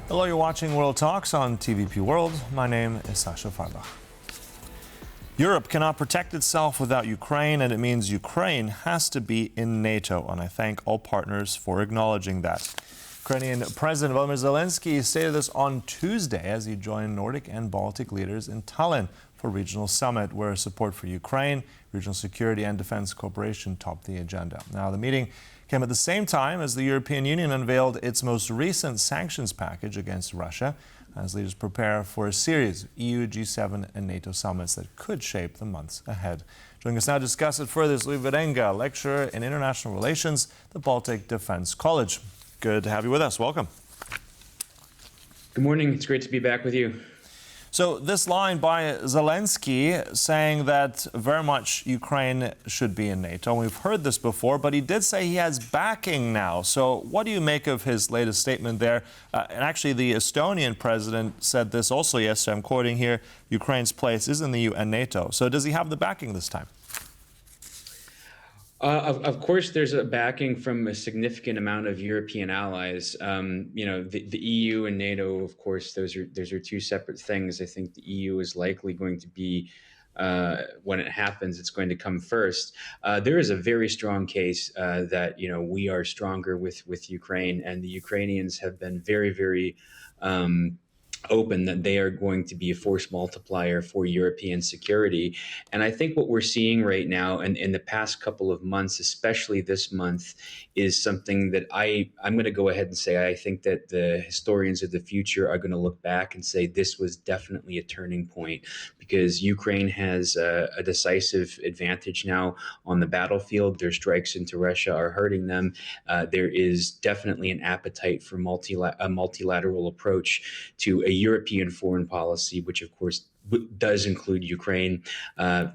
Hello, you're watching World Talks on TVP World. My name is Sasha Farbach. Europe cannot protect itself without Ukraine, and it means Ukraine has to be in NATO. And I thank all partners for acknowledging that. Ukrainian President Volodymyr Zelenskyy stated this on Tuesday as he joined Nordic and Baltic leaders in Tallinn for a regional summit where support for Ukraine, regional security and defense cooperation topped the agenda. Now, the meeting came at the same time as the European Union unveiled its most recent sanctions package against Russia, as leaders prepare for a series of EU, G7 and NATO summits that could shape the months ahead. Joining us now to discuss it further is Wierenga, lecturer in international relations at the Baltic Defense College. Good to have you with us. Welcome. Good morning. It's great to be back with you. So this line by Zelenskyy saying that very much Ukraine should be in NATO. We've heard this before, but he did say he has backing now. So what do you make of his latest statement there? And actually, the Estonian president said this also yesterday. I'm quoting here, Ukraine's place is in the EU and NATO. So does he have the backing this time? Of course, there's a backing from a significant amount of European allies. The EU and NATO, of course, those are two separate things. I think the EU is likely going to be, when it happens, it's going to come first. There is a very strong case that we are stronger with Ukraine, and the Ukrainians have been very, very open that they are going to be a force multiplier for European security. And I think what we're seeing right now and in the past couple of months, especially this month, is something that I'm going to go ahead and say I think that the historians of the future are going to look back and say this was definitely a turning point, because Ukraine has a decisive advantage now on the battlefield. Their strikes into Russia are hurting them. There is definitely an appetite for a multilateral approach to a European foreign policy, which of course does include Ukraine.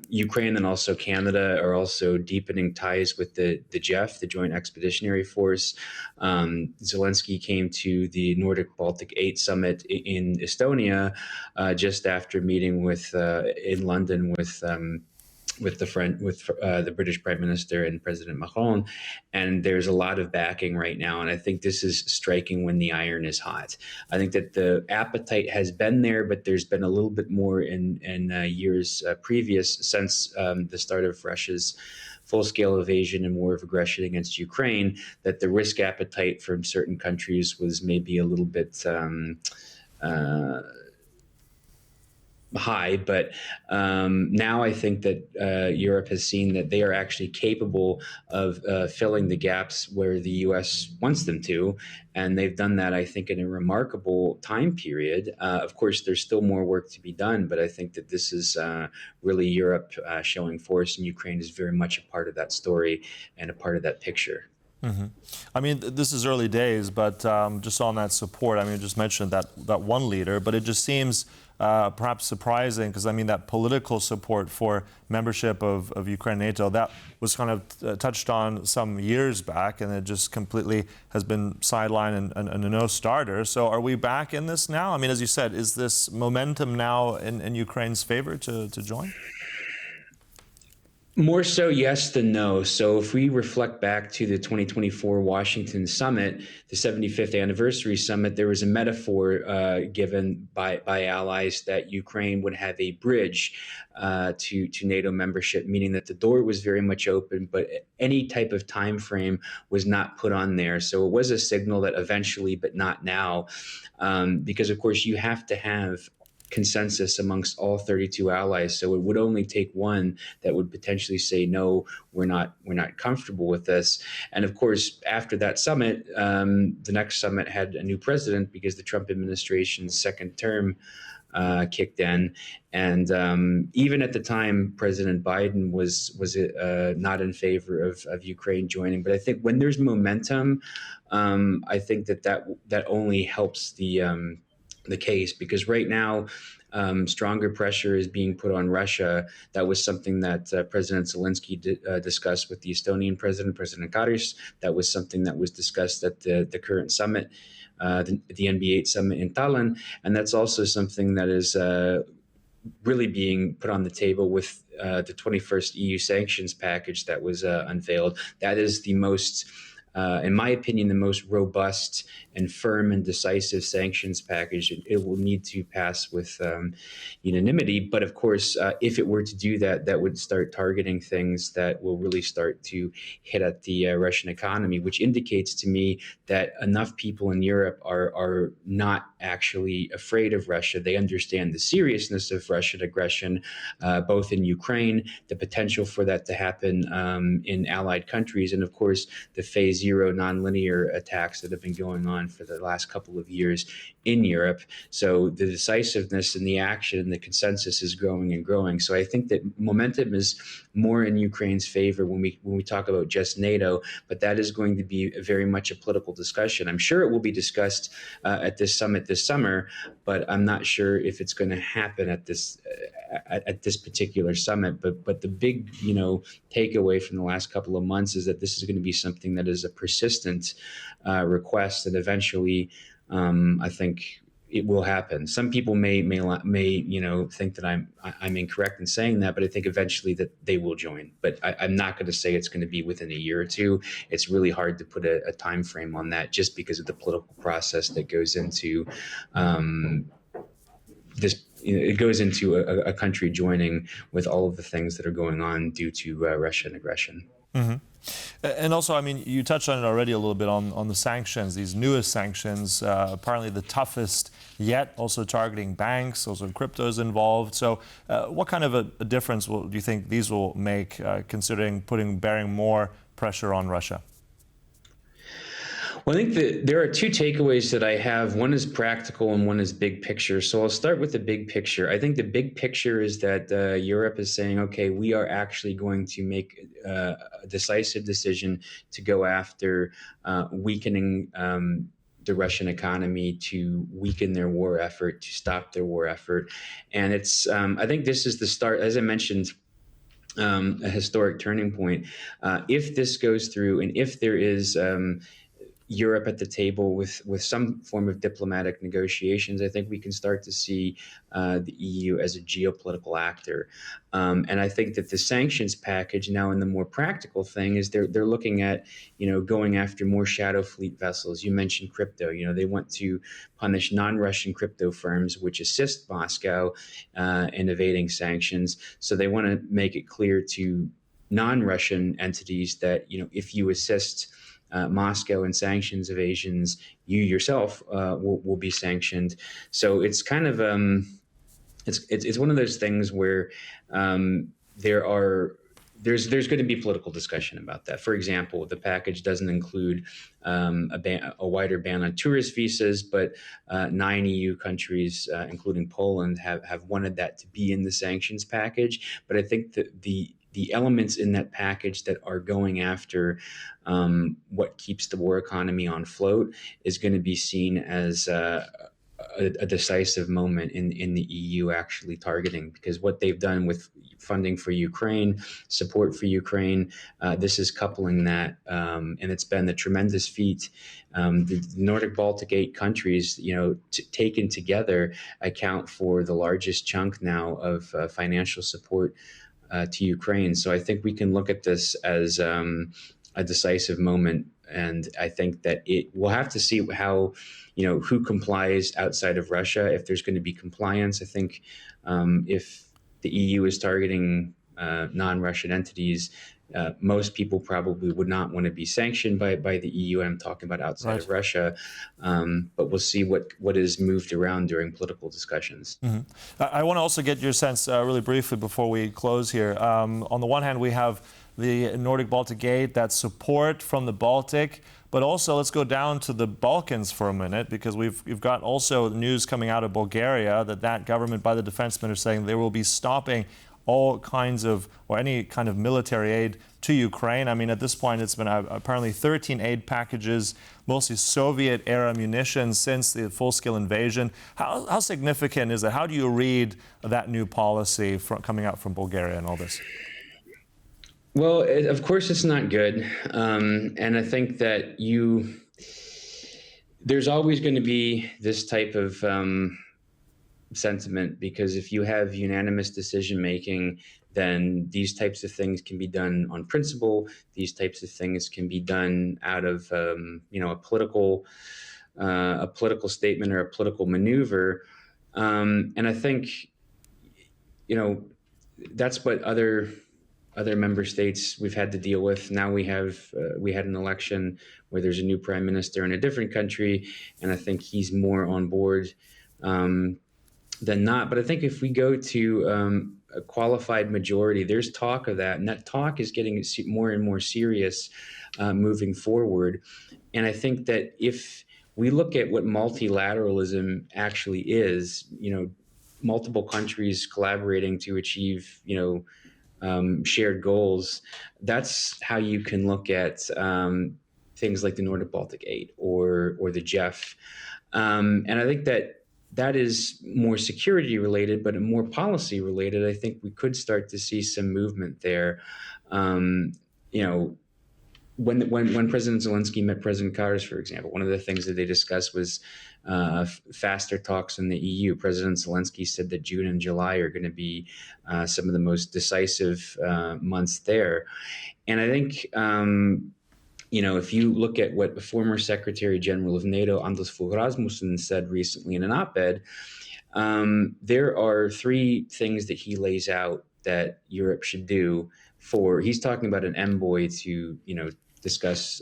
Ukraine and also Canada are also deepening ties with the JEF, the Joint Expeditionary Force. Zelenskyy came to the Nordic Baltic 8 summit in Estonia just after meeting in London with the British Prime Minister and President Macron, and there's a lot of backing right now. And I think this is striking when the iron is hot. I think that the appetite has been there, but there's been a little bit more in years previous since the start of Russia's full-scale invasion and war of aggression against Ukraine, that the risk appetite from certain countries was maybe a little bit high, but now I think that Europe has seen that they are actually capable of filling the gaps where the U.S. wants them to, and they've done that, I think, in a remarkable time period. Of course, there's still more work to be done, but I think that this is really Europe showing force, and Ukraine is very much a part of that story and a part of that picture. Mm-hmm. I mean, this is early days, but just on that support, I mean, you just mentioned that one leader, but it just seems perhaps surprising, because I mean, that political support for membership of Ukraine and NATO, that was kind of touched on some years back, and it just completely has been sidelined and a no-starter. So are we back in this now? I mean, as you said, is this momentum now in Ukraine's favor to join? More so yes than no. So if we reflect back to the 2024 Washington summit, the 75th anniversary summit, there was a metaphor given by allies that Ukraine would have a bridge to NATO membership, meaning that the door was very much open, but any type of time frame was not put on there. So it was a signal that eventually, but not now, because of course you have to have consensus amongst all 32 allies. So it would only take one that would potentially say, no, we're not comfortable with this. And of course, after that summit, the next summit had a new president because the Trump administration's second term kicked in. And even at the time, President Biden was not in favor of Ukraine joining. But I think when there's momentum, I think that only helps the case, because right now stronger pressure is being put on Russia. That was something that President Zelenskyy discussed with the Estonian president, President Karis. That was something that was discussed at the current summit, the NB8 summit in Tallinn. And that's also something that is really being put on the table with the 21st EU sanctions package that was unveiled. That is the most in my opinion, the most robust and firm and decisive sanctions package. It will need to pass with unanimity. But of course, if it were to do that, that would start targeting things that will really start to hit at the Russian economy, which indicates to me that enough people in Europe are not actually afraid of Russia. They understand the seriousness of Russian aggression, both in Ukraine, the potential for that to happen in allied countries, and of course, the phase zero nonlinear attacks that have been going on for the last couple of years in Europe. So the decisiveness and the action and the consensus is growing and growing. So I think that momentum is more in Ukraine's favor when we talk about just NATO, but that is going to be very much a political discussion. I'm sure it will be discussed at this summit this summer, but I'm not sure if it's going to happen at this particular summit. But the big takeaway from the last couple of months is that this is going to be something that is a persistent request, and eventually, I think it will happen. Some people may think that I'm incorrect in saying that, but I think eventually that they will join. But I'm not going to say it's going to be within a year or two. It's really hard to put a time frame on that, just because of the political process that goes into this. It goes into a country joining with all of the things that are going on due to Russian aggression. Mm-hmm. And also, I mean, you touched on it already a little bit on the sanctions, these newest sanctions, apparently the toughest yet, also targeting banks, also cryptos involved. So what kind of a difference do you think these will make, considering bearing more pressure on Russia? Well, I think that there are two takeaways that I have. One is practical and one is big picture. So I'll start with the big picture. I think the big picture is that Europe is saying, okay, we are actually going to make a decisive decision to go after weakening the Russian economy, to weaken their war effort, to stop their war effort. And it's, I think this is the start, as I mentioned, a historic turning point. If this goes through, and if there is Europe at the table with some form of diplomatic negotiations, I think we can start to see the EU as a geopolitical actor. And I think that the sanctions package now, and the more practical thing is they're looking at, going after more shadow fleet vessels. You mentioned crypto. They want to punish non-Russian crypto firms which assist Moscow in evading sanctions. So they want to make it clear to non-Russian entities that, if you assist Moscow and sanctions evasions, you yourself will be sanctioned. So it's kind of it's one of those things where there's going to be political discussion about that. For example, the package doesn't include a wider ban on tourist visas, but 9 EU countries, including Poland, have wanted that to be in the sanctions package. But I think that the elements in that package that are going after what keeps the war economy on float is going to be seen as a decisive moment in the EU actually targeting, because what they've done with funding for Ukraine, support for Ukraine, this is coupling that, and it's been a tremendous feat. The Nordic Baltic 8 countries, taken together, account for the largest chunk now of financial support to Ukraine. So I think we can look at this as a decisive moment, and I think that we'll have to see how, who complies outside of Russia, if there's going to be compliance. I think if the EU is targeting non-Russian entities, most people probably would not want to be sanctioned by the EU. I'm talking about outside of Russia, but we'll see what is moved around during political discussions. Mm-hmm. I want to also get your sense really briefly before we close here. On the one hand, we have the Nordic Baltic 8, that support from the Baltic, but also let's go down to the Balkans for a minute, because we've got also news coming out of Bulgaria that government, by the defense minister, saying they will be stopping all kinds of, or any kind of military aid to Ukraine. I mean, at this point, it's been apparently 13 aid packages, mostly Soviet-era munitions since the full-scale invasion. How significant is that? How do you read that new policy coming out from Bulgaria and all this? Well, of course, it's not good. And I think that there's always going to be this type of sentiment, because if you have unanimous decision making, then these types of things can be done on principle. These types of things can be done out of a political statement or a political maneuver. And I think that's what other member states we've had to deal with. Now we had an election where there's a new prime minister in a different country, and I think he's more on board than not. But I think if we go to a qualified majority, there's talk of that, and that talk is getting more and more serious moving forward. And I think that if we look at what multilateralism actually is, multiple countries collaborating to achieve, shared goals, that's how you can look at things like the Nordic Baltic 8 or the JEF. And I think that is more security related, but more policy related. I think we could start to see some movement there. When President Zelenskyy met President Kars, for example, one of the things that they discussed was faster talks in the EU. President Zelenskyy said that June and July are going to be some of the most decisive months there. And I think, if you look at what the former Secretary General of NATO, Anders Fogh Rasmussen, said recently in an op-ed, there are three things that he lays out that Europe should do he's talking about an envoy to, discuss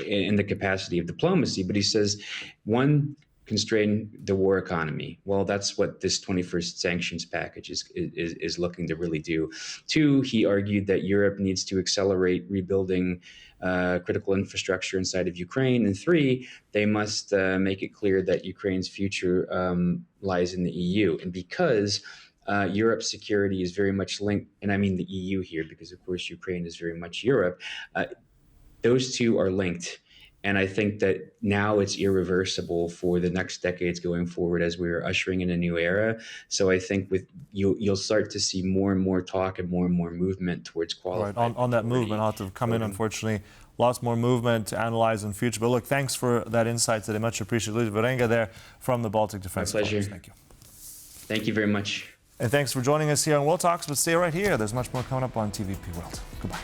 in the capacity of diplomacy. But he says, one, constrain the war economy. Well, that's what this 21st sanctions package is looking to really do. Two, he argued that Europe needs to accelerate rebuilding critical infrastructure inside of Ukraine. And three, they must make it clear that Ukraine's future lies in the EU. And because Europe's security is very much linked, and I mean the EU here, because of course Ukraine is very much Europe, those two are linked. And I think that now it's irreversible for the next decades going forward as we're ushering in a new era. So I think you'll start to see more and more talk and more movement towards qualified. Right, on that movement, I'll have to come in, unfortunately. Lots more movement to analyze in future. But look, thanks for that insight today. Much appreciated. Wierenga there from the Baltic Defense College. My pleasure. Thank you. Thank you very much. And thanks for joining us here on World Talks. But stay right here. There's much more coming up on TVP World. Goodbye.